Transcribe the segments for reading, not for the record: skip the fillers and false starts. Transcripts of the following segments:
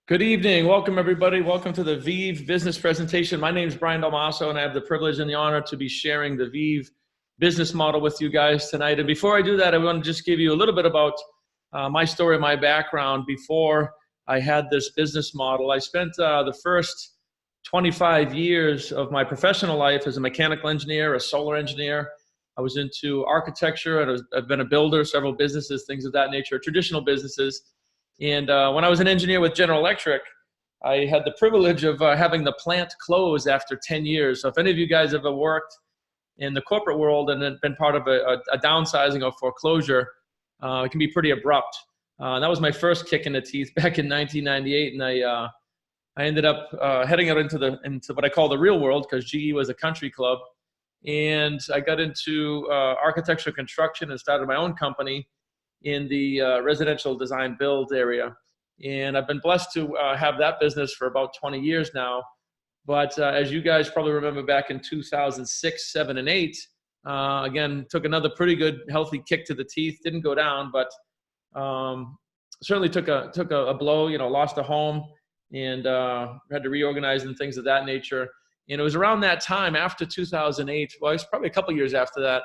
Good evening. Welcome, everybody. Welcome to the VIV business presentation. My name is Brian Dalmasso, and I have the privilege and the honor to be sharing the VIV business model with you guys tonight. And before I do that, I want to just give you a little bit about my story, my background. Before I had this business model, I spent the first 25 years of my professional life as a mechanical engineer, a solar engineer. I was into architecture, and I've been a builder, several businesses, things of that nature, traditional businesses. And when I was an engineer with General Electric, I had the privilege of having the plant close after 10 years. So if any of you guys ever worked in the corporate world and then been part of a downsizing or foreclosure, it can be pretty abrupt. That was my first kick in the teeth back in 1998, and I ended up heading out into what I call the real world, because GE was a country club, and I got into architecture construction and started my own company in the residential design build area. And I've been blessed to have that business for about 20 years now. But as you guys probably remember, back in 2006, 7, and 8, again, took another pretty good, healthy kick to the teeth. Didn't go down, but certainly took a blow, lost a home, and had to reorganize and things of that nature. And it was around that time, after 2008, well, it's probably a couple years after that,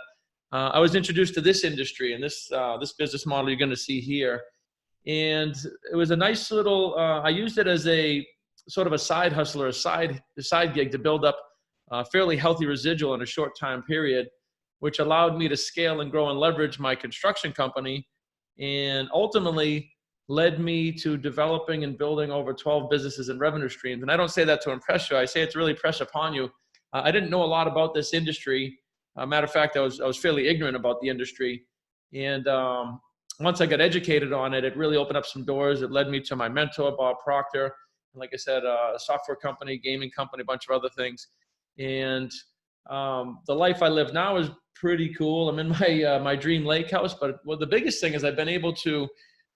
I was introduced to this industry and this business model you're going to see here. And it was a nice little, I used it as a sort of a side hustle or a side gig to build up a fairly healthy residual in a short time period, which allowed me to scale and grow and leverage my construction company, and ultimately led me to developing and building over 12 businesses and revenue streams. And I don't say that to impress you. I say it to really press upon you. I didn't know a lot about this industry. Matter of fact, I was fairly ignorant about the industry. And once I got educated on it, it really opened up some doors. It led me to my mentor, Bob Proctor. And like I said, a software company, gaming company, a bunch of other things. And the life I live now is pretty cool. I'm in my dream lake house. But the biggest thing is I've been able to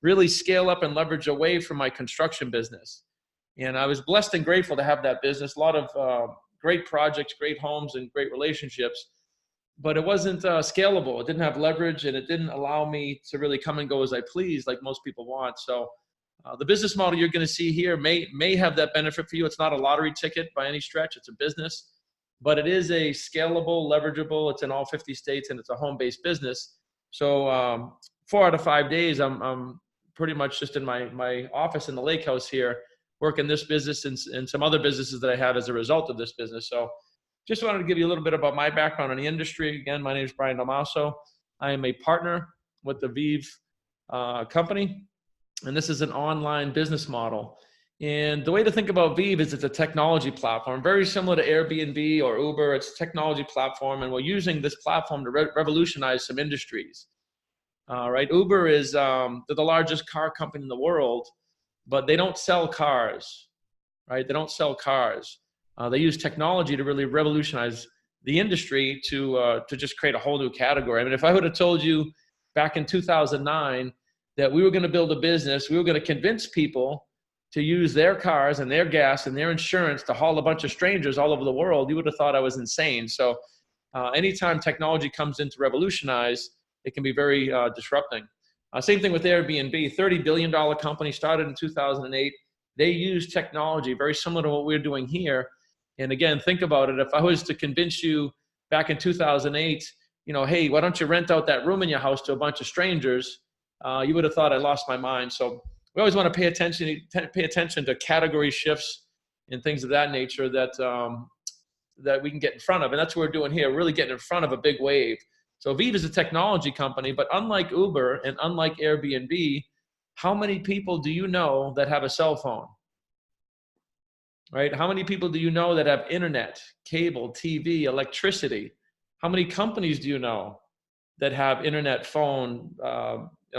really scale up and leverage away from my construction business. And I was blessed and grateful to have that business. A lot of great projects, great homes, and great relationships. But it wasn't scalable. It didn't have leverage, and it didn't allow me to really come and go as I please, like most people want. So the business model you're going to see here may have that benefit for you. It's not a lottery ticket by any stretch. It's a business, but it is a scalable, leverageable. It's in all 50 states, and it's a home-based business. So 4 out of 5 days, I'm pretty much just in my office in the lake house here, working this business and some other businesses that I have as a result of this business. So just wanted to give you a little bit about my background in the industry. Again, my name is Brian Dalmasso. I am a partner with the VIV company, and this is an online business model. And the way to think about VIV is it's a technology platform, very similar to Airbnb or Uber. It's a technology platform, and we're using this platform to revolutionize some industries. Right? Uber is they're the largest car company in the world, but they don't sell cars. Right? They don't sell cars. They use technology to really revolutionize the industry to just create a whole new category. I mean, if I would have told you back in 2009 that we were going to build a business, we were going to convince people to use their cars and their gas and their insurance to haul a bunch of strangers all over the world, you would have thought I was insane. So anytime technology comes in to revolutionize, it can be very disrupting. Same thing with Airbnb, $30 billion company, started in 2008. They use technology very similar to what we're doing here. And again, think about it. If I was to convince you back in 2008, hey, why don't you rent out that room in your house to a bunch of strangers? You would have thought I lost my mind. So we always want to pay attention to category shifts and things of that nature that we can get in front of. And that's what we're doing here, really getting in front of a big wave. So VIV is a technology company, but unlike Uber and unlike Airbnb, how many people do you know that have a cell phone? Right? How many people do you know that have internet, cable, TV, electricity? How many companies do you know that have internet, phone,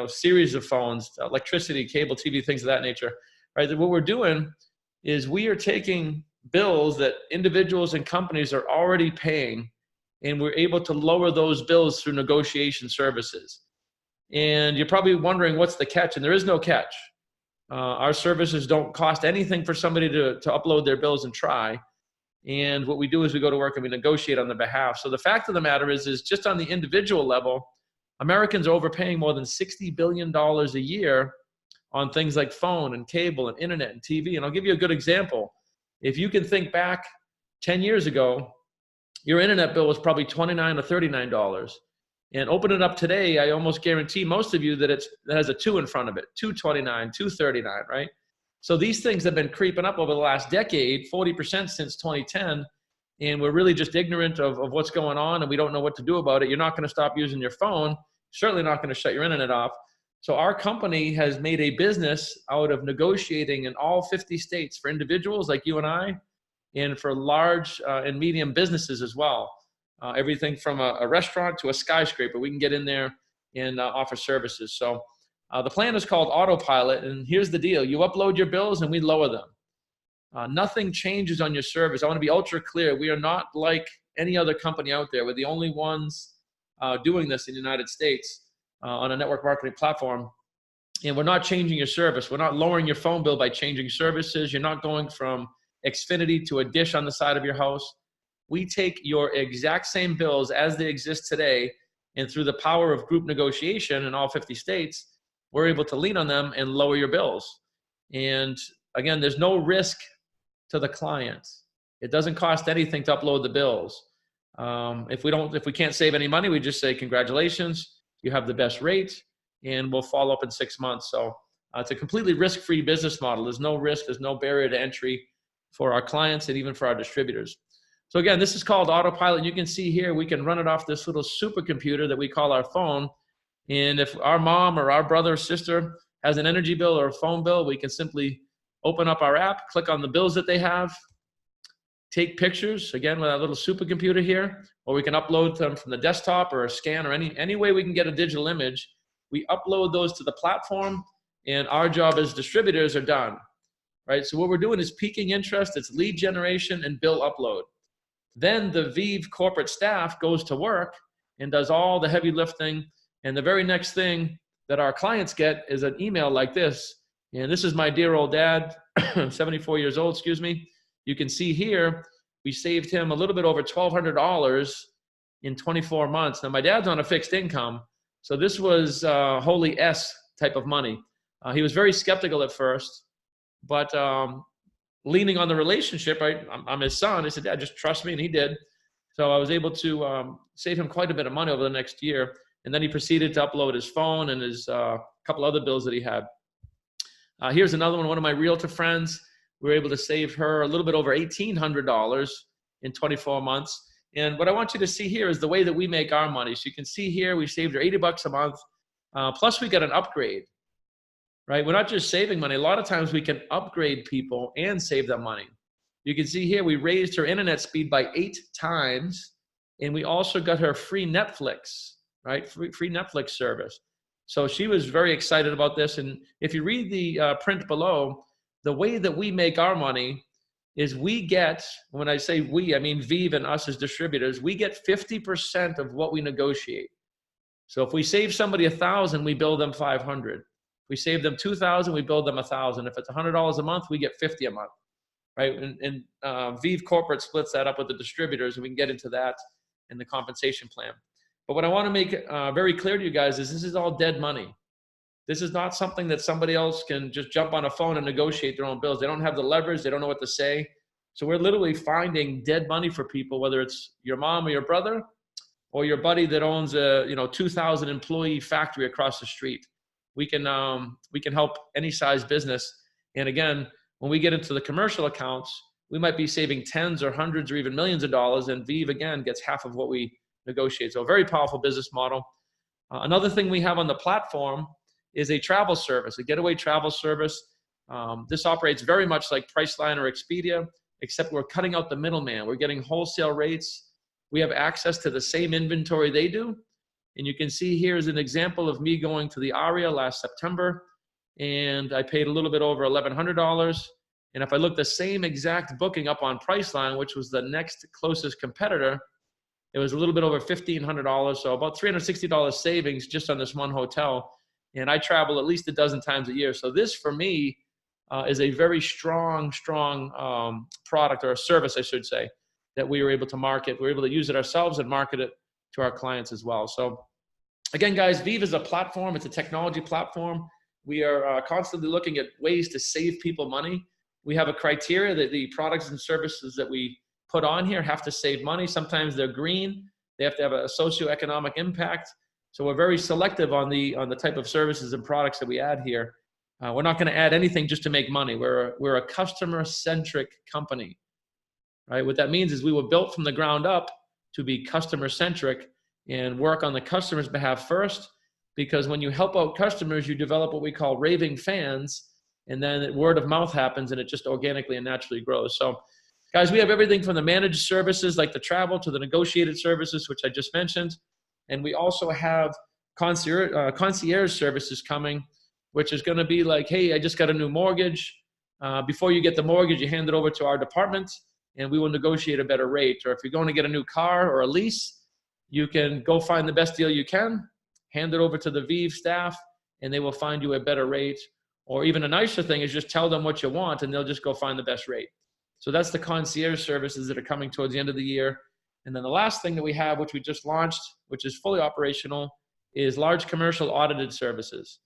series of phones, electricity, cable, TV, things of that nature? Right? What we're doing is we are taking bills that individuals and companies are already paying, and we're able to lower those bills through negotiation services. And you're probably wondering what's the catch, and there is no catch. Our services don't cost anything for somebody to upload their bills and try. And what we do is we go to work and we negotiate on their behalf. So the fact of the matter is just on the individual level, Americans are overpaying more than $60 billion a year on things like phone and cable and internet and TV. And I'll give you a good example. If you can think back 10 years ago, your internet bill was probably $29 or $39. And open it up today, I almost guarantee most of you that it has a 2 in front of it, $229, $239, right? So these things have been creeping up over the last decade, 40% since 2010, and we're really just ignorant of what's going on, and we don't know what to do about it. You're not going to stop using your phone, certainly not going to shut your internet off. So our company has made a business out of negotiating in all 50 states for individuals like you and I, and for large and medium businesses as well. Everything from a restaurant to a skyscraper, we can get in there and offer services. So the plan is called Autopilot, and here's the deal. You upload your bills and we lower them. Nothing changes on your service. I want to be ultra clear. We are not like any other company out there. We're the only ones doing this in the United States on a network marketing platform. And we're not changing your service. We're not lowering your phone bill by changing services. You're not going from Xfinity to a dish on the side of your house. We take your exact same bills as they exist today, and through the power of group negotiation in all 50 states, we're able to lean on them and lower your bills. And again, there's no risk to the client. It doesn't cost anything to upload the bills. If we can't save any money, we just say, congratulations, you have the best rate, and we'll follow up in 6 months. So it's a completely risk-free business model. There's no risk, there's no barrier to entry for our clients and even for our distributors. So again, this is called Autopilot. You can see here, we can run it off this little supercomputer that we call our phone. And if our mom or our brother or sister has an energy bill or a phone bill, we can simply open up our app, click on the bills that they have, take pictures, again, with our little supercomputer here, or we can upload them from the desktop or a scan or any way we can get a digital image. We upload those to the platform, and our job as distributors are done, right? So what we're doing is peaking interest, it's lead generation and bill upload. Then the VIV corporate staff goes to work and does all the heavy lifting. And the very next thing that our clients get is an email like this. And this is my dear old dad, 74 years old, excuse me. You can see here, we saved him a little bit over $1,200 in 24 months. Now, my dad's on a fixed income, so this was holy S type of money. He was very skeptical at first, but leaning on the relationship, right? I'm his son. I said, Dad, just trust me, and he did. So I was able to save him quite a bit of money over the next year. And then he proceeded to upload his phone and his couple other bills that he had. Here's another one of my realtor friends. We were able to save her a little bit over $1,800 in 24 months. And what I want you to see here is the way that we make our money. So you can see here, we saved her $80 a month. Plus we got an upgrade, right? We're not just saving money. A lot of times we can upgrade people and save them money. You can see here, we raised her internet speed by 8 times. And we also got her free Netflix, right? Free Netflix service. So she was very excited about this. And if you read the print below, the way that we make our money is we get, when I say we, I mean VIV and us as distributors, we get 50% of what we negotiate. So if we save somebody $1,000, we bill them $500. If we save them $2,000, we bill them $1,000. If it's $100 a month, we get $50 a month, right? And VIV Corporate splits that up with the distributors, and we can get into that in the compensation plan. But what I want to make very clear to you guys is this is all dead money. This is not something that somebody else can just jump on a phone and negotiate their own bills. They don't have the leverage. They don't know what to say. So we're literally finding dead money for people, whether it's your mom or your brother or your buddy that owns a 2,000 employee factory across the street. We can help any size business. And again, when we get into the commercial accounts, we might be saving tens or hundreds or even millions of dollars, and VIV again gets half of what we negotiate. So a very powerful business model. Another thing we have on the platform is a travel service, a Getaway travel service. This operates very much like Priceline or Expedia, except we're cutting out the middleman. We're getting wholesale rates. We have access to the same inventory they do. And you can see here is an example of me going to the Aria last September, and I paid a little bit over $1,100. And if I look the same exact booking up on Priceline, which was the next closest competitor, it was a little bit over $1,500, so about $360 savings just on this one hotel. And I travel at least a dozen times a year. So this, for me, is a very strong product, or a service, I should say, that we were able to market. We were able to use it ourselves and market it to our clients as well. So again, guys, VIV is a platform. It's a technology platform. We are constantly looking at ways to save people money. We have a criteria that the products and services that we put on here have to save money. Sometimes they're green. They have to have a socioeconomic impact. So we're very selective on the type of services and products that we add here. We're not going to add anything just to make money. We're a customer-centric company, right? What that means is we were built from the ground up to be customer-centric and work on the customer's behalf first, because when you help out customers, you develop what we call raving fans, and then word of mouth happens and it just organically and naturally grows. So guys, we have everything from the managed services like the travel to the negotiated services, which I just mentioned. And we also have concierge services coming, which is going to be like, hey, I just got a new mortgage. Before you get the mortgage, you hand it over to our department and we will negotiate a better rate. Or if you're going to get a new car or a lease, you can go find the best deal you can, hand it over to the VIV staff, and they will find you a better rate. Or even a nicer thing is just tell them what you want and they'll just go find the best rate. So that's the concierge services that are coming towards the end of the year. And then the last thing that we have, which we just launched, which is fully operational, is large commercial audited services.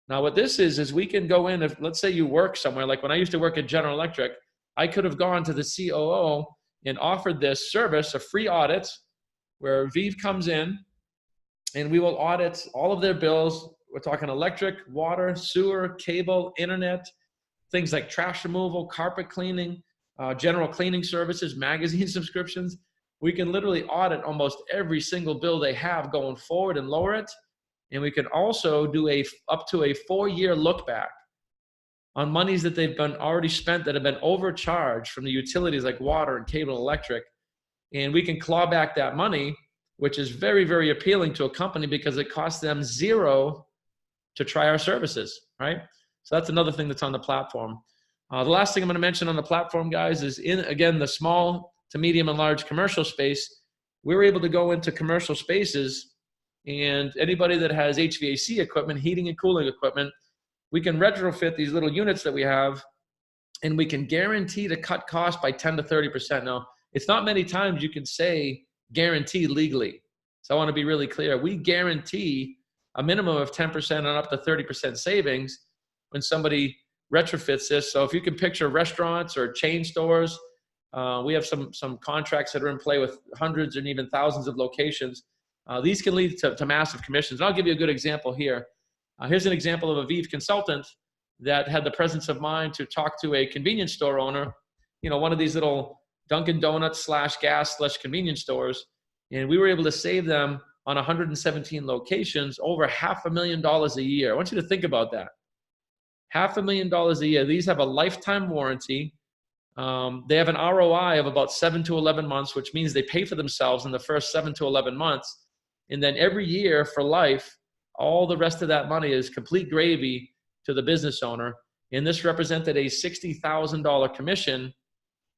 Now what this is we can go in, if let's say you work somewhere, like when I used to work at General Electric, I could have gone to the COO and offered this service, a free audit, where VIV comes in and we will audit all of their bills. We're talking electric, water, sewer, cable, internet, things like trash removal, carpet cleaning, general cleaning services, magazine subscriptions. We can literally audit almost every single bill they have going forward and lower it. And we can also do up to a 4-year look back on monies that they've been already spent that have been overcharged from the utilities like water and cable and electric. And we can claw back that money, which is very, very appealing to a company because it costs them $0 to try our services, right? So that's another thing that's on the platform. The last thing I'm going to mention on the platform, guys, is again, the small to medium and large commercial space. We were able to go into commercial spaces, and anybody that has HVAC equipment, heating and cooling equipment, we can retrofit these little units that we have, and we can guarantee to cut costs by 10 to 30%. Now, it's not many times you can say guarantee legally. So I want to be really clear. We guarantee a minimum of 10% and up to 30% savings when somebody retrofits this. So if you can picture restaurants or chain stores, we have some contracts that are in play with hundreds and even thousands of locations. These can lead to massive commissions. And I'll give you a good example here. Here's an example of a VIV consultant that had the presence of mind to talk to a convenience store owner, one of these little Dunkin' Donuts /gas/ convenience stores. And we were able to save them on 117 locations over $500,000 a year. I want you to think about that. $500,000 a year. These have a lifetime warranty. They have an ROI of about 7 to 11 months, which means they pay for themselves in the first 7 to 11 months. And then every year for life, all the rest of that money is complete gravy to the business owner. And this represented a $60,000 commission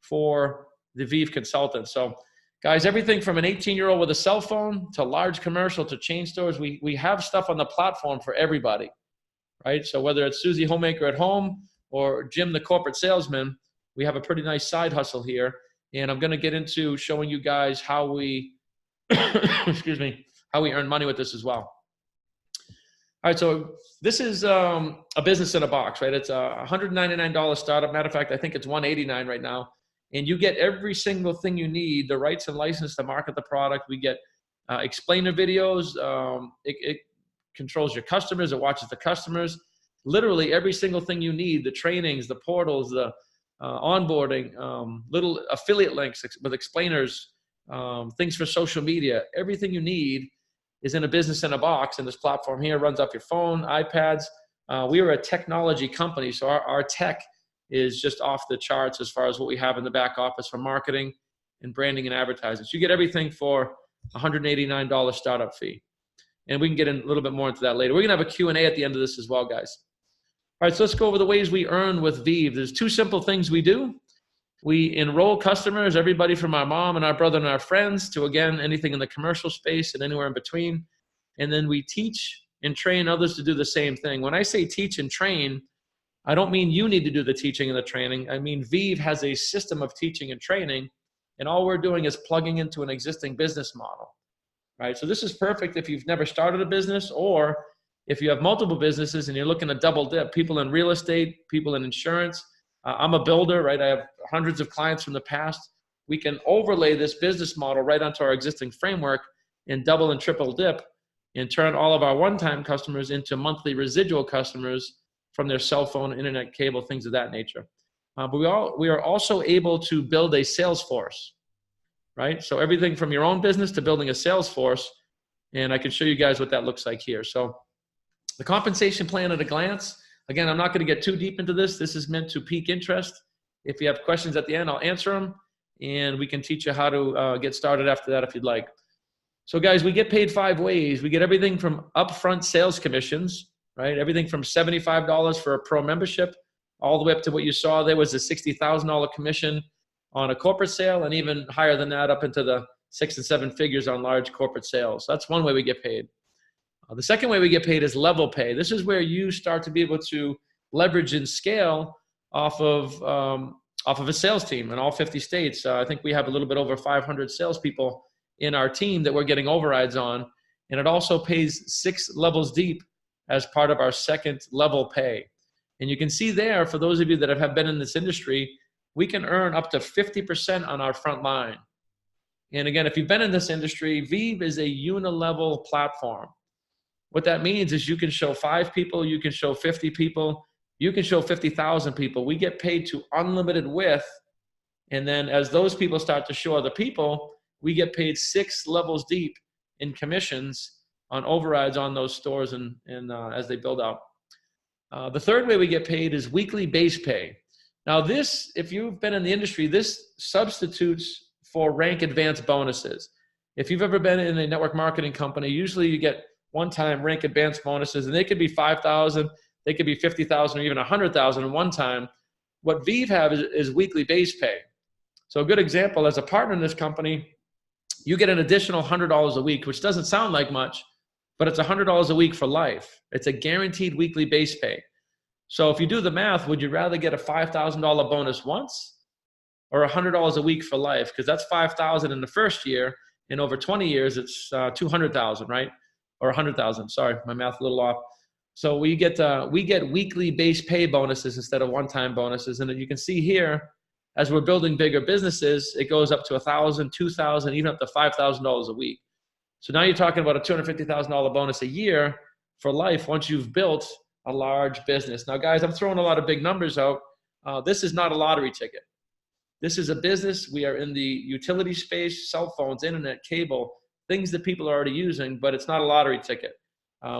for the VIV consultant. So guys, everything from an 18-year-old with a cell phone to large commercial to chain stores, we have stuff on the platform for everybody, right? So whether it's Susie Homemaker at home or Jim the corporate salesman, we have a pretty nice side hustle here. And I'm going to get into showing you guys how we, excuse me, how we earn money with this as well. All right, so this is a business in a box, right? It's a $199 startup. Matter of fact, I think it's $189 right now. And you get every single thing you need, the rights and license to market the product. We get explainer videos. It controls your customers. It watches the customers. Literally every single thing you need, the trainings, the portals, the onboarding, little affiliate links with explainers, things for social media. Everything you need is in a business in a box, and this platform here runs off your phone, iPads. We are a technology company, so our tech is just off the charts as far as what we have in the back office for marketing and branding and advertising. So you get everything for $189 startup fee. And we can get in a little bit more into that later. We're going to have a Q&A at the end of this as well, guys. All right, so let's go over the ways we earn with VIV. There's 2 simple things we do. We enroll customers, everybody from our mom and our brother and our friends to, again, anything in the commercial space and anywhere in between. And then we teach and train others to do the same thing. When I say teach and train, I don't mean you need to do the teaching and the training. I mean VIV has a system of teaching and training, and all we're doing is plugging into an existing business model, right? So this is perfect if you've never started a business, or If you have multiple businesses and you're looking to double dip, people in real estate, people in insurance, I'm a builder, right? I have hundreds of clients from the past. We can overlay this business model right onto our existing framework and double and triple dip and turn all of our one-time customers into monthly residual customers from their cell phone, internet, cable, things of that nature. But we are also able to build a sales force, right? So everything from your own business to building a sales force. And I can show you guys what that looks like here. So the compensation plan at a glance. Again, I'm not going to get too deep into this. This is meant to pique interest. If you have questions at the end, I'll answer them. And we can teach you how to get started after that if you'd like. So guys, we get paid 5 ways. We get everything from upfront sales commissions, right? Everything from $75 for a pro membership all the way up to what you saw there was a $60,000 commission on a corporate sale, and even higher than that up into the 6 and 7 figures on large corporate sales. So that's one way we get paid. The second way we get paid is level pay. This is where you start to be able to leverage and scale off of a sales team in all 50 states. I think we have a little bit over 500 salespeople in our team that we're getting overrides on. And it also pays 6 levels deep as part of our second level pay. And you can see there, for those of you that have been in this industry, we can earn up to 50% on our front line. And again, if you've been in this industry, VIV is a unilevel platform. What that means is you can show 5 people, you can show 50 people, you can show 50,000 people. We get paid to unlimited width. And then as those people start to show other people, we get paid 6 levels deep in commissions on overrides on those stores and as they build out. The third way we get paid is weekly base pay. Now this, if you've been in the industry, this substitutes for rank advance bonuses. If you've ever been in a network marketing company, usually you get one-time rank advance bonuses, and they could be 5,000, they could be 50,000, or even 100,000 in one time. What VIV have is weekly base pay. So a good example, as a partner in this company, you get an additional $100 a week, which doesn't sound like much, but it's $100 a week for life. It's a guaranteed weekly base pay. So if you do the math, would you rather get a $5,000 bonus once or $100 a week for life? Because that's $5,000 in the first year, and over 20 years, it's $200,000, right? Or $100,000. Sorry, my math a little off. So we get weekly base pay bonuses instead of one-time bonuses. And you can see here, as we're building bigger businesses, it goes up to $1,000, $2,000, even up to $5,000 a week. So now you're talking about a $250,000 bonus a year for life once you've built a large business. Now, guys, I'm throwing a lot of big numbers out. This is not a lottery ticket. This is a business. We are in the utility space, cell phones, internet, cable, things that people are already using, but it's not a lottery ticket.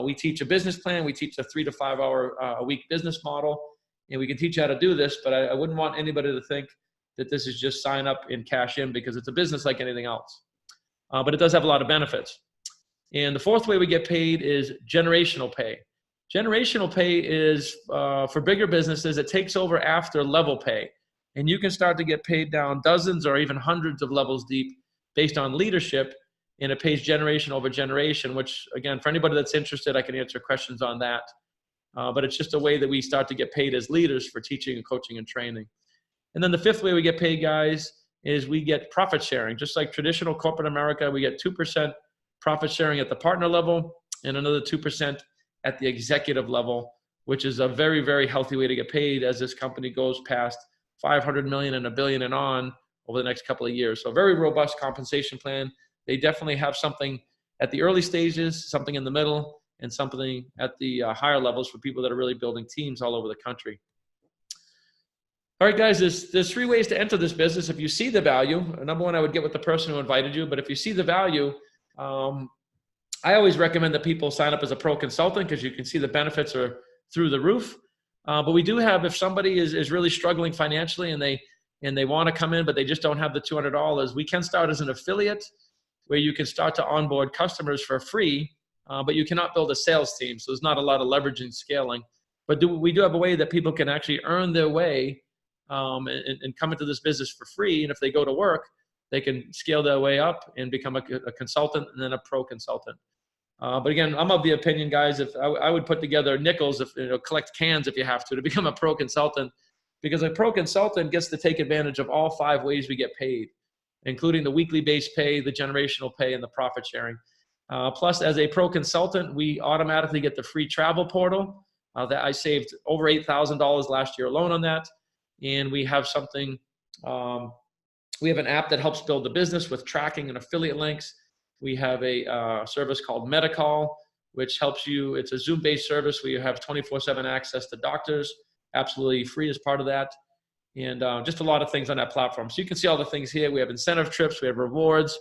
We teach a business plan. We teach a 3 to 5 hour a week business model, and we can teach you how to do this, but I wouldn't want anybody to think that this is just sign up and cash in, because it's a business like anything else. But it does have a lot of benefits. And the fourth way we get paid is generational pay. Generational pay is for bigger businesses. It takes over after level pay. And you can start to get paid down dozens or even hundreds of levels deep based on leadership. And it pays generation over generation, which, again, for anybody that's interested, I can answer questions on that. But it's just a way that we start to get paid as leaders for teaching and coaching and training. And then the fifth way we get paid, guys, is we get profit sharing. Just like traditional corporate America, we get 2% profit sharing at the partner level and another 2% at the executive level, which is a very, very healthy way to get paid as this company goes past 500 million and $1 billion and on over the next couple of years. So a very robust compensation plan. They definitely have something at the early stages, something in the middle, and something at the higher levels for people that are really building teams all over the country. All right, guys, there's 3 ways to enter this business. If you see the value, number one, I would get with the person who invited you. But if you see the value, I always recommend that people sign up as a pro consultant, because you can see the benefits are through the roof. But we do have, if somebody is really struggling financially and they want to come in, but they just don't have the $200, we can start as an affiliate where you can start to onboard customers for free, but you cannot build a sales team. So there's not a lot of leveraging scaling. But we do have a way that people can actually earn their way and come into this business for free. And if they go to work, they can scale their way up and become a consultant and then a pro consultant. But again, I'm of the opinion, guys, if I would put together nickels, if collect cans if you have to become a pro consultant, because a pro consultant gets to take advantage of all 5 ways we get paid, including the weekly base pay, the generational pay, and the profit sharing. Plus, as a pro consultant, we automatically get the free travel portal. That I saved over $8,000 last year alone on that. And we have something, we have an app that helps build the business with tracking and affiliate links. We have a service called Medicall, which helps you. It's a Zoom-based service where you have 24/7 access to doctors, absolutely free as part of that. And just a lot of things on that platform. So you can see all the things here. We have incentive trips. We have rewards.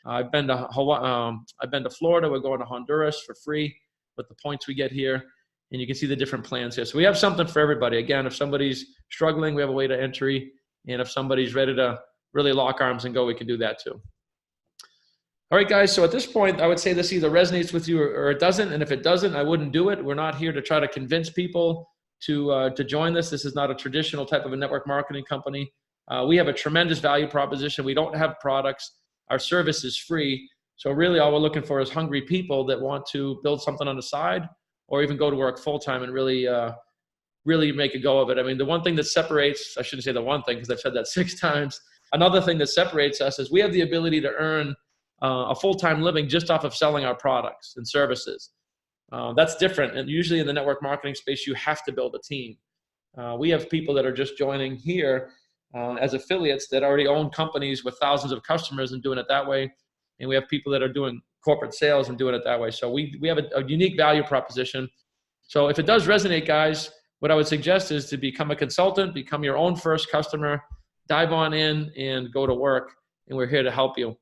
I've been to Hawaii, I've been to Florida. We're going to Honduras for free with the points we get here. And you can see the different plans here. So we have something for everybody. Again, if somebody's struggling, we have a way to entry. And if somebody's ready to really lock arms and go, we can do that too. All right, guys. So at this point, I would say this either resonates with you or it doesn't. And if it doesn't, I wouldn't do it. We're not here to try to convince people to join this. This is not a traditional type of a network marketing company. We have a tremendous value proposition. We don't have products. Our service is free. So really all we're looking for is hungry people that want to build something on the side or even go to work full-time and really make a go of it. I mean, the one thing that separates, I shouldn't say the one thing because I've said that 6 times. Another thing that separates us is we have the ability to earn a full-time living just off of selling our products and services. That's different. And usually in the network marketing space, you have to build a team. We have people that are just joining here as affiliates that already own companies with thousands of customers and doing it that way. And we have people that are doing corporate sales and doing it that way. So we have a unique value proposition. So if it does resonate, guys, what I would suggest is to become a consultant, become your own first customer, dive on in and go to work. And we're here to help you.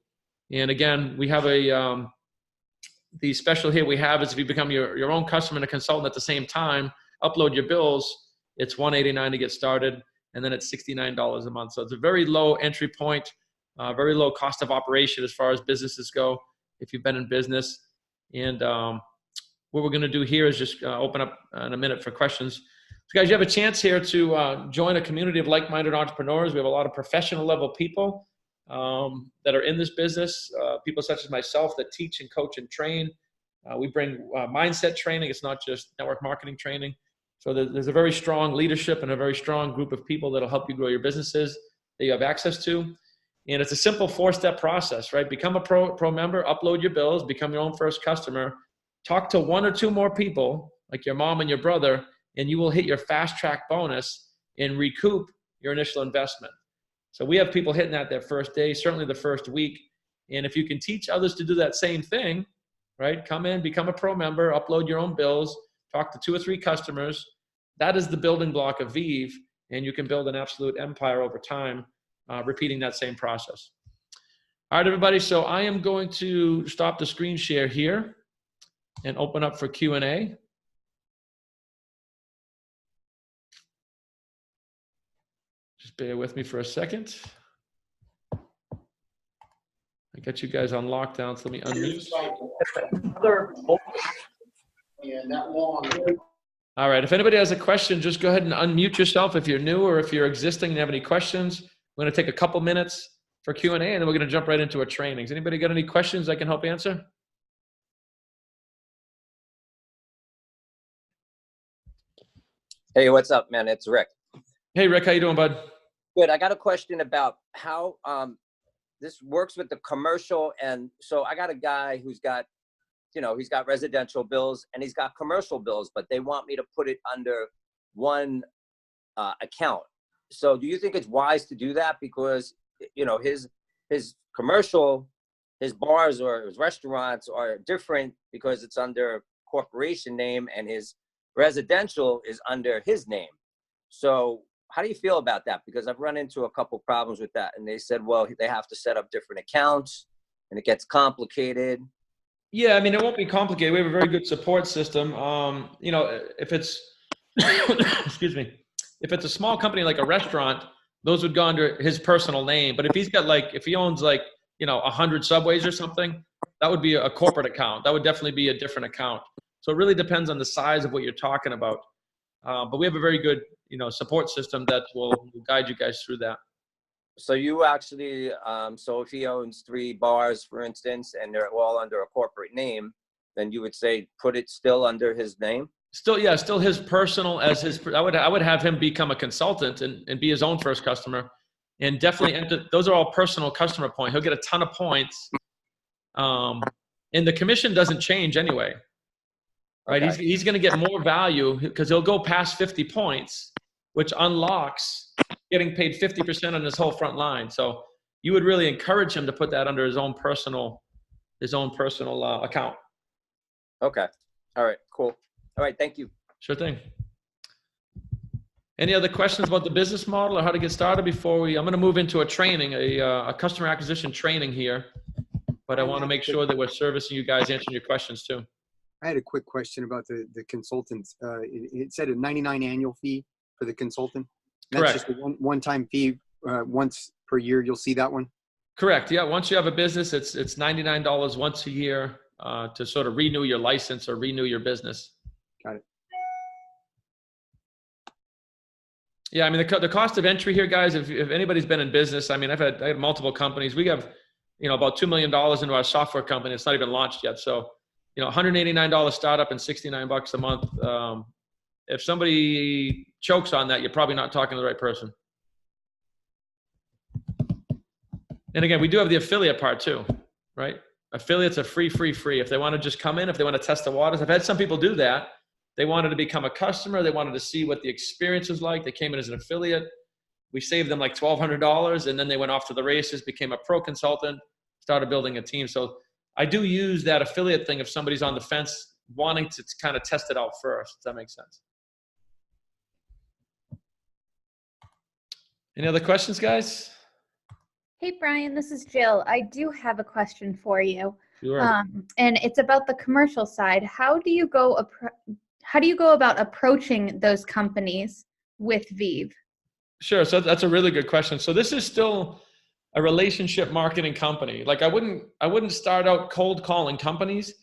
And again, we have the special here we have is if you become your own customer and a consultant at the same time, upload your bills, it's $189 to get started. And then it's $69 a month. So it's a very low entry point, very low cost of operation as far as businesses go, if you've been in business. And what we're going to do here is just open up in a minute for questions. So guys, you have a chance here to join a community of like-minded entrepreneurs. We have a lot of professional level people that are in this business, people such as myself that teach and coach and train. We bring mindset training. It's not just network marketing training. So there's a very strong leadership and a very strong group of people that'll help you grow your businesses that you have access to. And it's a simple 4-step process, right? Become a pro member, upload your bills, become your own first customer, talk to 1 or 2 more people, like your mom and your brother, and you will hit your fast track bonus and recoup your initial investment. So we have people hitting that their first day, certainly the first week. And if you can teach others to do that same thing, right? Come in, become a pro member, upload your own bills, talk to 2 or 3 customers. That is the building block of VIV, and you can build an absolute empire over time, repeating that same process. All right, everybody. So I am going to stop the screen share here and open up for Q&A. Just bear with me for a second. I got you guys on lockdown, so let me unmute. All right, if anybody has a question, just go ahead and unmute yourself if you're new or if you're existing and have any questions. We're going to take a couple minutes for Q&A, and then we're going to jump right into our trainings. Anybody got any questions I can help answer? Hey, what's up, man? It's Rick. Hey, Rick, how you doing, bud? Good. I got a question about how this works with the commercial. And so I got a guy who's got, he's got residential bills and he's got commercial bills, but they want me to put it under one account. So do you think it's wise to do that? Because, his commercial, his bars or his restaurants are different because it's under corporation name and his residential is under his name. So how do you feel about that? Because I've run into a couple problems with that. And they said, well, they have to set up different accounts and it gets complicated. Yeah, I mean, it won't be complicated. We have a very good support system. If it's, excuse me, if it's a small company like a restaurant, those would go under his personal name. But if he's got if he owns 100 Subways or something, that would be a corporate account. That would definitely be a different account. So it really depends on the size of what you're talking about. But we have a very good, support system that will guide you guys through that. So you actually, so if he owns 3 bars, for instance, and they're all under a corporate name, then you would say, put it still under his name? Still his personal as his, I would have him become a consultant and be his own first customer and definitely enter, those are all personal customer points. He'll get a ton of points. And And the commission doesn't change anyway, right? Okay. He's going to get more value because he'll go past 50 points, which unlocks getting paid 50% on his whole front line. So you would really encourage him to put that under his own personal account. Okay. All right. Cool. All right. Thank you. Sure thing. Any other questions about the business model or how to get started before I'm going to move into a training, a customer acquisition training here, but I want to make sure that we're servicing you guys, answering your questions too. I had a quick question about the consultants. It said a $99 annual fee for the consultant. Correct. That's just a one-time fee. Once per year, you'll see that one. Correct. Yeah. Once you have a business, it's $99 once a year to sort of renew your license or renew your business. Got it. Yeah, I mean, the cost of entry here, guys, if anybody's been in business, I mean, I had multiple companies. We have, about $2 million into our software company. It's not even launched yet. So, $189 startup and $69 a month. If somebody chokes on that, you're probably not talking to the right person. And again, we do have the affiliate part too, right? Affiliates are free. If they want to just come in, if they want to test the waters. I've had some people do that. They wanted to become a customer. They wanted to see what the experience was like. They came in as an affiliate. We saved them like $1,200, and then they went off to the races, became a pro consultant, started building a team. So I do use that affiliate thing if somebody's on the fence wanting to kind of test it out first. Does that make sense? Any other questions, guys? Hey, Brian, this is Jill. I do have a question for you. Sure. And it's about the commercial side. How do you go about approaching those companies with VIV? Sure. So that's a really good question. So this is still a relationship marketing company. Like I wouldn't start out cold calling companies,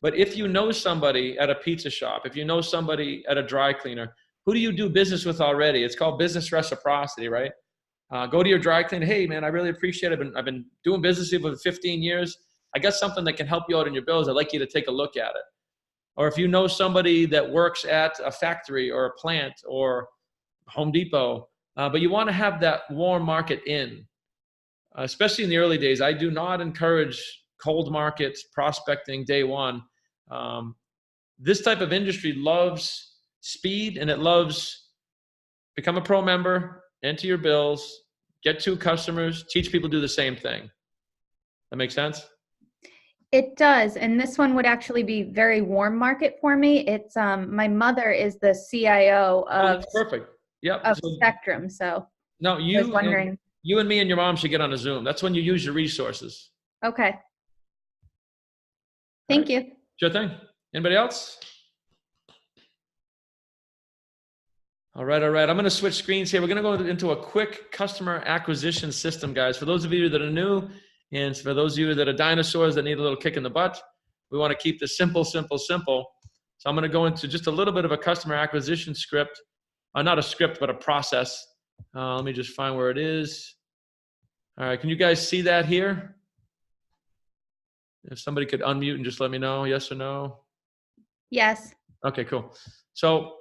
but if you know somebody at a pizza shop, if you know somebody at a dry cleaner, who do you do business with already? It's called business reciprocity, right? Go to your dry cleaner. Hey man, I really appreciate it. I've been doing business with you for 15 years. I got something that can help you out in your bills. I'd like you to take a look at it. Or if you know somebody that works at a factory or a plant or Home Depot, but you want to have that warm market in, especially in the early days. I do not encourage cold markets, prospecting day one. This type of industry loves speed and it loves become a pro member, enter your bills, get 2 customers, teach people to do the same thing. That makes sense? It does. And this one would actually be very warm market for me. It's my mother is the CIO of perfect. Yep. Of Spectrum. So no, I was wondering. You and me and your mom should get on a Zoom. That's when you use your resources. Okay. Thank you. Sure thing. Anybody else? All right. I'm going to switch screens here. We're going to go into a quick customer acquisition system, guys. For those of you that are new, and for those of you that are dinosaurs that need a little kick in the butt, we want to keep this simple. So I'm going to go into just a little bit of a customer acquisition script. Not a script, but a process. Let me just find where it is. All right. Can you guys see that here? If somebody could unmute and just let me know, yes or no? Yes. Okay, cool. So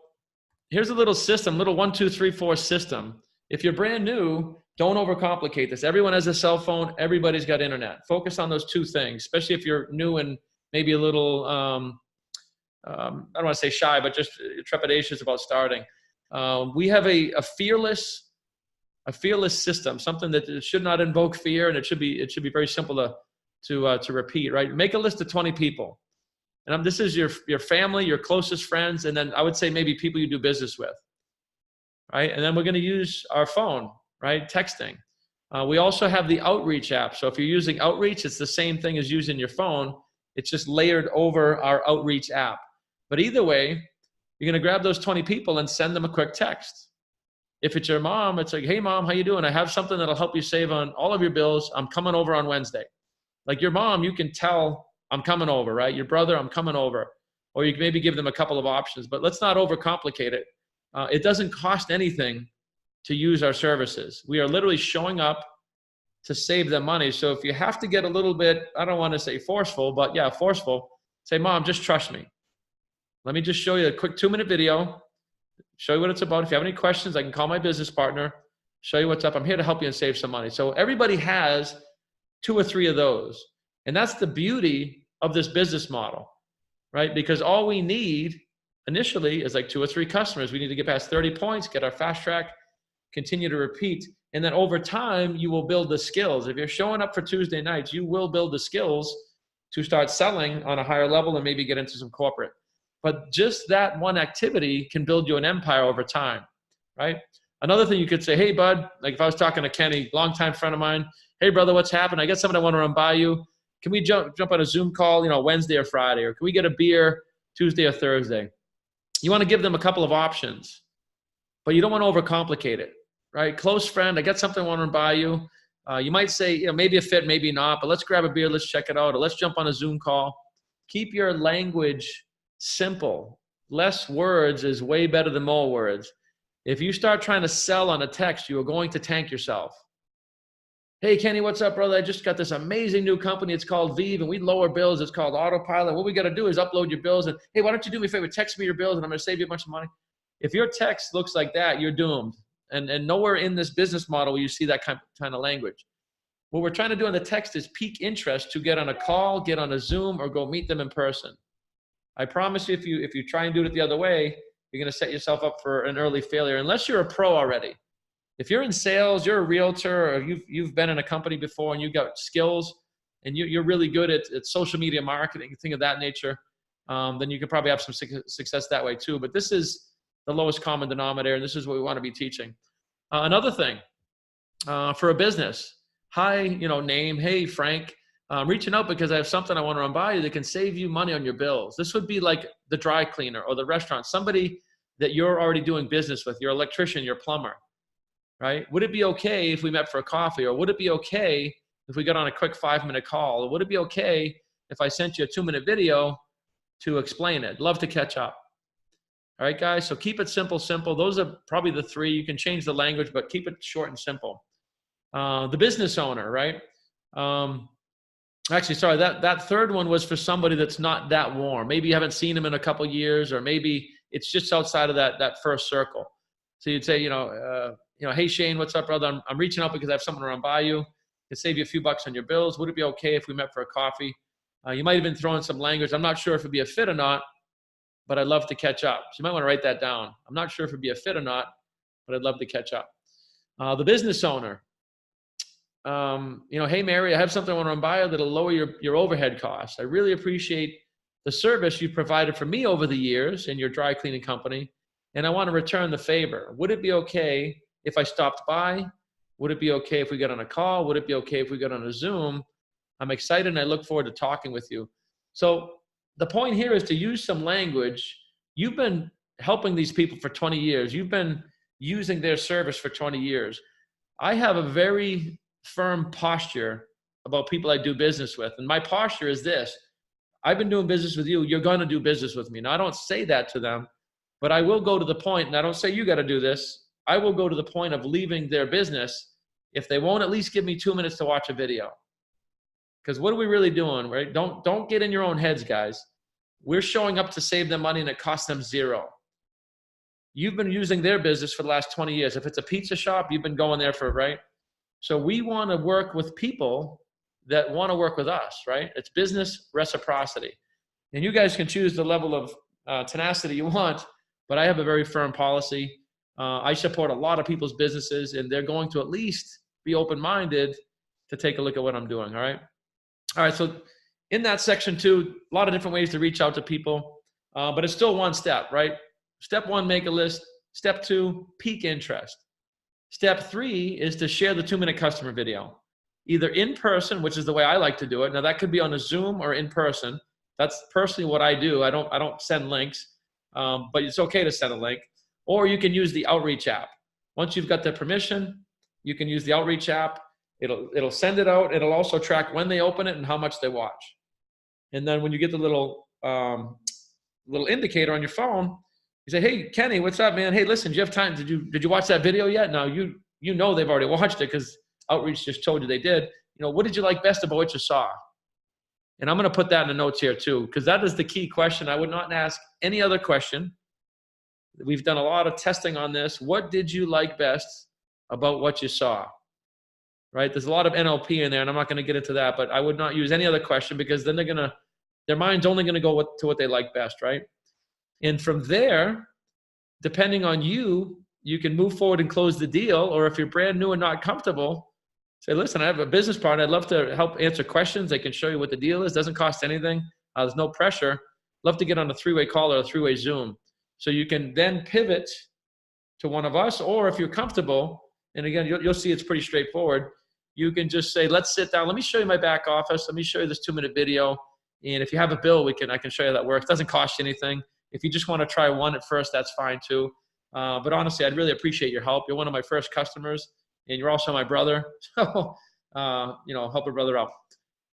here's a little system, little 1, 2, 3, 4 system. If you're brand new, don't overcomplicate this. Everyone has a cell phone. Everybody's got internet. Focus on those 2 things, especially if you're new and maybe a little, I don't want to say shy, but just trepidatious about starting. We have a fearless system, something that should not invoke fear, and it should be very simple to repeat, right? Make a list of 20 people. And this is your family, your closest friends, and then I would say maybe people you do business with, right? And then we're going to use our phone, right? Texting. We also have the Outreach app. So if you're using Outreach, it's the same thing as using your phone. It's just layered over our Outreach app. But either way, you're going to grab those 20 people and send them a quick text. If it's your mom, it's like, hey mom, how you doing? I have something that'll help you save on all of your bills. I'm coming over on Wednesday. Like your mom, you can tell I'm coming over, right? Your brother, I'm coming over. Or you can maybe give them a couple of options, but let's not overcomplicate it. It doesn't cost anything to use our services. We are literally showing up to save them money. So if you have to get a little bit, I don't want to say forceful, but yeah, forceful, say, mom, just trust me. Let me just show you a quick 2-minute video, show you what it's about. If you have any questions, I can call my business partner, show you what's up. I'm here to help you and save some money. So everybody has 2 or 3 of those. And that's the beauty of this business model, right? Because all we need initially is like 2 or 3 customers. We need to get past 30 points, get our fast track, continue to repeat. And then over time, you will build the skills. If you're showing up for Tuesday nights, you will build the skills to start selling on a higher level and maybe get into some corporate. But just that one activity can build you an empire over time, right? Another thing you could say, hey, bud, like if I was talking to Kenny, longtime friend of mine, hey, brother, what's happening? I got something I want to run by you. Can we jump on a Zoom call, Wednesday or Friday? Or can we get a beer Tuesday or Thursday? You want to give them a couple of options, but you don't want to overcomplicate it, right? Close friend, I got something I want to run by you. You might say, maybe a fit, maybe not, but let's grab a beer, let's check it out, or let's jump on a Zoom call. Keep your language simple. Less words is way better than more words. If you start trying to sell on a text, you are going to tank yourself. Hey, Kenny, what's up, brother? I just got this amazing new company. It's called VIV, and we lower bills. It's called Autopilot. What we got to do is upload your bills. And, hey, why don't you do me a favor? Text me your bills, and I'm going to save you a bunch of money. If your text looks like that, you're doomed. And nowhere in this business model will you see that kind of language. What we're trying to do in the text is pique interest to get on a call, get on a Zoom, or go meet them in person. I promise you, if you try and do it the other way, you're going to set yourself up for an early failure, unless you're a pro already. If you're in sales, you're a realtor, or you've been in a company before and you've got skills and you're really good at social media marketing, thing of that nature, then you could probably have some success that way too. But this is the lowest common denominator, and this is what we want to be teaching. Another thing, for a business, hi, name, hey, Frank, I'm reaching out because I have something I want to run by you that can save you money on your bills. This would be like the dry cleaner or the restaurant, somebody that you're already doing business with, your electrician, your plumber, right? Would it be okay if we met for a coffee? Or would it be okay if we got on a quick 5-minute call? Or would it be okay if I sent you a 2-minute video to explain it? Love to catch up. All right, guys, so keep it simple. Those are probably the 3. You can change the language, but keep it short and simple. The business owner, right? Actually, sorry, that third one was for somebody that's not that warm. Maybe you haven't seen them in a couple of years, or maybe it's just outside of that first circle. So you'd say, hey, Shane, what's up, brother? I'm reaching out because I have something to run by you. It save you a few bucks on your bills. Would it be okay if we met for a coffee? You might have been throwing some language. I'm not sure if it'd be a fit or not, but I'd love to catch up. So you might want to write that down. I'm not sure if it'd be a fit or not, but I'd love to catch up. The business owner, hey, Mary, I have something I want to run by you that'll lower your overhead costs. I really appreciate the service you've provided for me over the years in your dry cleaning company, and I want to return the favor. Would it be okay if I stopped by? Would it be okay if we got on a call? Would it be okay if we got on a Zoom? I'm excited and I look forward to talking with you. So the point here is to use some language. You've been helping these people for 20 years. You've been using their service for 20 years. I have a very firm posture about people I do business with. And my posture is this: I've been doing business with you. You're going to do business with me. Now, I don't say that to them, but I will go to the point, and I don't say you got to do this. I will go to the point of leaving their business if they won't at least give me 2 minutes to watch a video. Because what are we really doing, right? Don't get in your own heads, guys. We're showing up to save them money and it costs them $0. You've been using their business for the last 20 years. If it's a pizza shop, you've been going there for, right? So we want to work with people that want to work with us, right? It's business reciprocity. And you guys can choose the level of tenacity you want, but I have a very firm policy. I support a lot of people's businesses, and they're going to at least be open-minded to take a look at what I'm doing, all right? All right, so in that section 2, a lot of different ways to reach out to people, but it's still one step, right? Step 1, make a list. Step 2, pique interest. Step 3 is to share the 2-minute customer video, either in person, which is the way I like to do it. Now that could be on a Zoom or in person. That's personally what I do. I don't send links, but it's okay to send a link. Or you can use the Outreach app. Once you've got their permission, you can use the Outreach app. It'll send it out. It'll also track when they open it and how much they watch. And then when you get the little indicator on your phone, you say, hey, Kenny, what's up, man? Hey, listen, do you have time? Did you watch that video yet? No, you know they've already watched it because Outreach just told you they did. What did you like best about what you saw? And I'm going to put that in the notes here too, because that is the key question. I would not ask any other question. We've done a lot of testing on this. What did you like best about what you saw? Right? There's a lot of NLP in there, and I'm not going to get into that, but I would not use any other question, because then they're going to their mind's only going to go to what they like best, right? And from there, depending on you, you can move forward and close the deal. Or if you're brand new and not comfortable, say, listen, I have a business partner. I'd love to help answer questions. I can show you what the deal is. Doesn't cost anything. There's no pressure. Love to get on a 3-way call or a 3-way Zoom. So you can then pivot to one of us, or if you're comfortable, and again, you'll see it's pretty straightforward. You can just say, let's sit down. Let me show you my back office. Let me show you this 2-minute video. And if you have a bill, I can show you that works. It doesn't cost you anything. If you just want to try one at first, that's fine too. But honestly, I'd really appreciate your help. You're one of my first customers, and you're also my brother. So, help a brother out.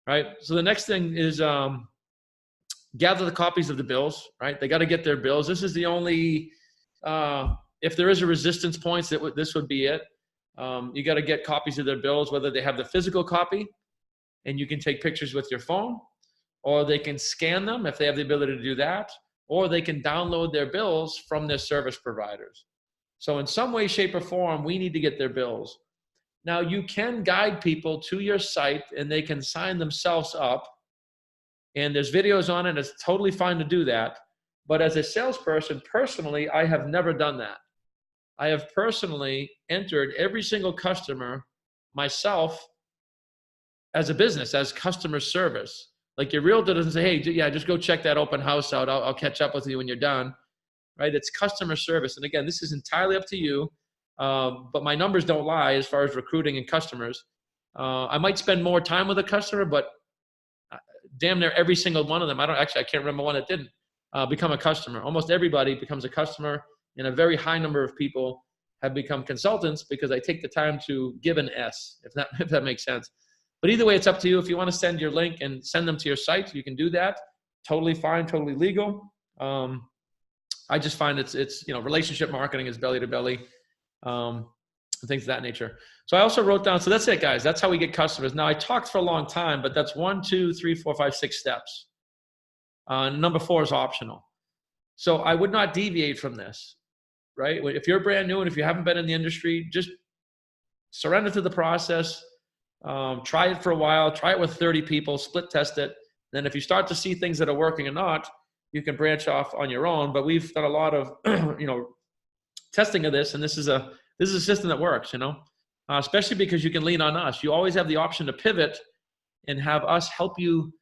Right. So the next thing is gather the copies of the bills. Right. They got to get their bills. This is the only, if there is a resistance points, this would be it. You got to get copies of their bills, whether they have the physical copy, and you can take pictures with your phone, or they can scan them if they have the ability to do that, or they can download their bills from their service providers. So in some way, shape, or form, we need to get their bills. Now, you can guide people to your site, and they can sign themselves up, and there's videos on it. It's totally fine to do that. But as a salesperson, personally, I have never done that. I have personally entered every single customer myself as a business, as customer service. Like your realtor doesn't say, hey, yeah, just go check that open house out. I'll catch up with you when you're done, right? It's customer service. And again, this is entirely up to you, but my numbers don't lie as far as recruiting and customers. I might spend more time with a customer, but damn near every single one of them, I can't remember one that didn't become a customer. Almost everybody becomes a customer, and a very high number of people have become consultants because I take the time to give an S, if that makes sense. But either way, it's up to you. If you want to send your link and send them to your site, you can do that. Totally fine, totally legal. I just find it's relationship marketing is belly to belly, and things of that nature. So I also wrote down, so that's it, guys. That's how we get customers. Now, I talked for a long time, but that's 1, 2, 3, 4, 5, 6 steps. Number 4 is optional. So I would not deviate from this, right? If you're brand new and if you haven't been in the industry, just surrender to the process. Try it for a while. Try it with 30 people. Split test it. Then if you start to see things that are working or not, you can branch off on your own. But we've done a lot of testing of this, and this is a system that works. Especially because you can lean on us. You always have the option to pivot and have us help you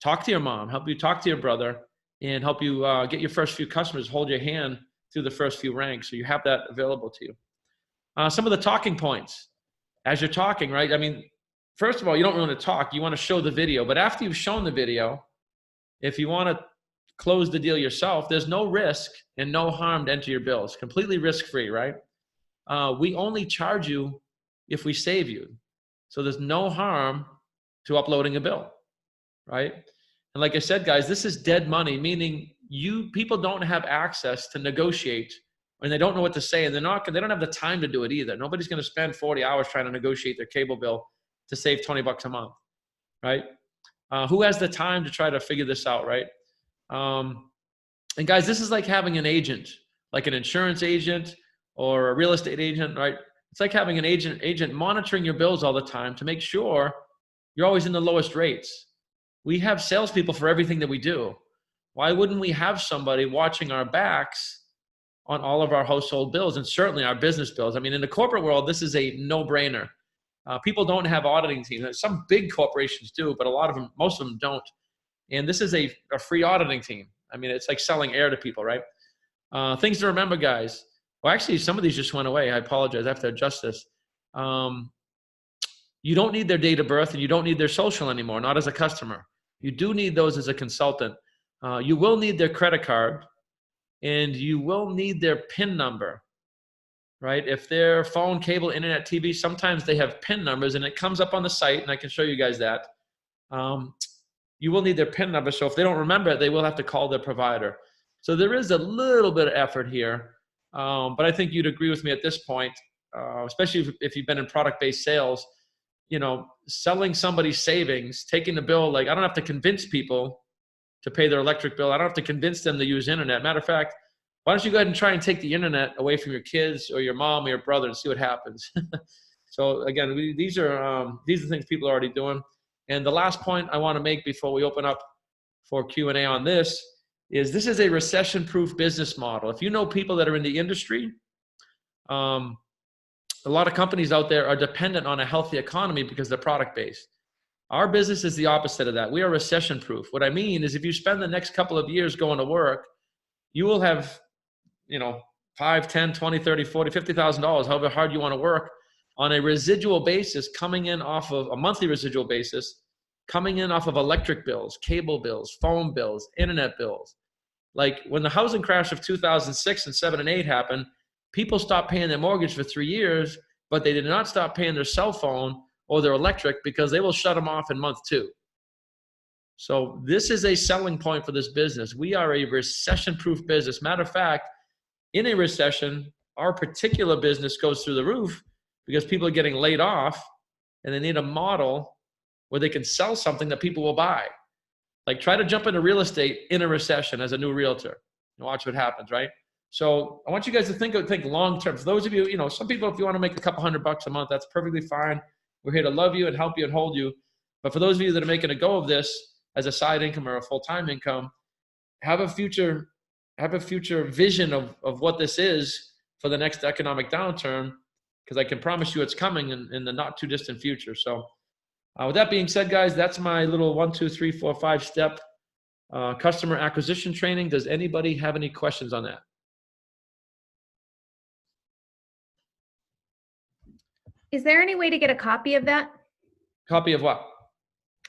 talk to your mom, help you talk to your brother, and help you get your first few customers, hold your hand through the first few ranks. So you have that available to you. Some of the talking points as you're talking, right? I mean, first of all, you don't want to talk. You want to show the video. But after you've shown the video, if you want to close the deal yourself, there's no risk and no harm to enter your bills. Completely risk-free, right? We only charge you if we save you. So there's no harm to uploading a bill, right? And like I said, guys, this is dead money, meaning people don't have access to negotiate, and they don't know what to say, and they don't have the time to do it either. Nobody's going to spend 40 hours trying to negotiate their cable bill to save $20 a month, right? Who has the time to try to figure this out, right? And guys, this is like having an agent, like an insurance agent or a real estate agent, right? It's like having an agent monitoring your bills all the time to make sure you're always in the lowest rates. We have salespeople for everything that we do. Why wouldn't we have somebody watching our backs on all of our household bills, and certainly our business bills? I mean, in the corporate world, this is a no-brainer. People don't have auditing teams. Some big corporations do, but most of them don't. And this is a free auditing team. I mean, it's like selling air to people, right? Things to remember, guys. Well, actually, some of these just went away. I apologize. I have to adjust this. You don't need their date of birth, and you don't need their social anymore, not as a customer. You do need those as a consultant. You will need their credit card, and you will need their PIN number, right? If their phone, cable, internet, TV, sometimes they have PIN numbers, and it comes up on the site, and I can show you guys that. You will need their PIN number, so if they don't remember it, they will have to call their provider. So there is a little bit of effort here, but I think you'd agree with me at this point, especially if you've been in product-based sales. Selling somebody's savings, taking the bill, like I don't have to convince people to pay their electric bill. I don't have to convince them to use internet. Matter of fact, why don't you go ahead and try and take the internet away from your kids or your mom or your brother and see what happens? So again, these are things people are already doing. And the last point I want to make before we open up for Q&A on this is a recession-proof business model. If you know people that are in the industry, a lot of companies out there are dependent on a healthy economy because they're product-based. Our business is the opposite of that. We are recession-proof. What I mean is if you spend the next couple of years going to work, you will have, $5, $10, $20, $30, $40, $50,000, however hard you want to work, on a residual basis coming in off of a monthly residual basis, coming in off of electric bills, cable bills, phone bills, internet bills. Like when the housing crash of 2006 and 7 and 8 happened, people stopped paying their mortgage for 3 years, but they did not stop paying their cell phone or their electric because they will shut them off in month 2. So this is a selling point for this business. We are a recession-proof business. Matter of fact, in a recession, our particular business goes through the roof because people are getting laid off and they need a model where they can sell something that people will buy. Like try to jump into real estate in a recession as a new realtor and watch what happens, right? So I want you guys to think long-term. For those of you, some people, if you want to make a couple $100 a month, that's perfectly fine. We're here to love you and help you and hold you. But for those of you that are making a go of this as a side income or a full-time income, have a future vision of what this is for the next economic downturn, because I can promise you it's coming in the not too distant future. So with that being said, guys, that's my little 1, 2, 3, 4, 5 step customer acquisition training. Does anybody have any questions on that? Is there any way to get a copy of that? Copy of what?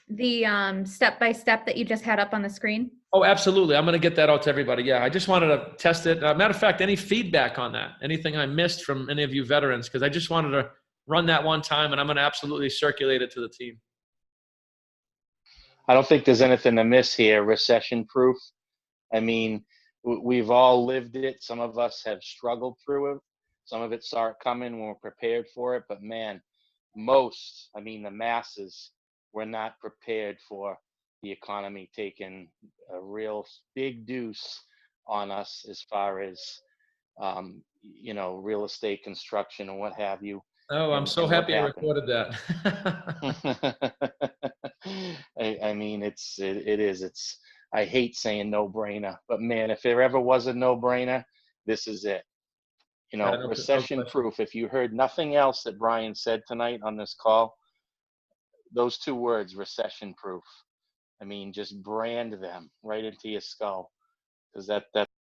The step-by-step that you just had up on the screen? Oh, absolutely. I'm going to get that out to everybody. Yeah, I just wanted to test it. Matter of fact, any feedback on that? Anything I missed from any of you veterans? Because I just wanted to run that one time, and I'm going to absolutely circulate it to the team. I don't think there's anything to miss here. Recession proof. I mean, we've all lived it. Some of us have struggled through it. Some of it saw it coming when we're prepared for it. But man, the masses were not prepared for the economy taking a real big deuce on us as far as, real estate construction and what have you. Oh, I'm so happy I recorded that. I mean, it is. I hate saying no brainer, but man, if there ever was a no brainer, this is it. Recession proof. If you heard nothing else that Brian said tonight on this call, those 2 words, recession proof. I mean, just brand them right into your skull, because that's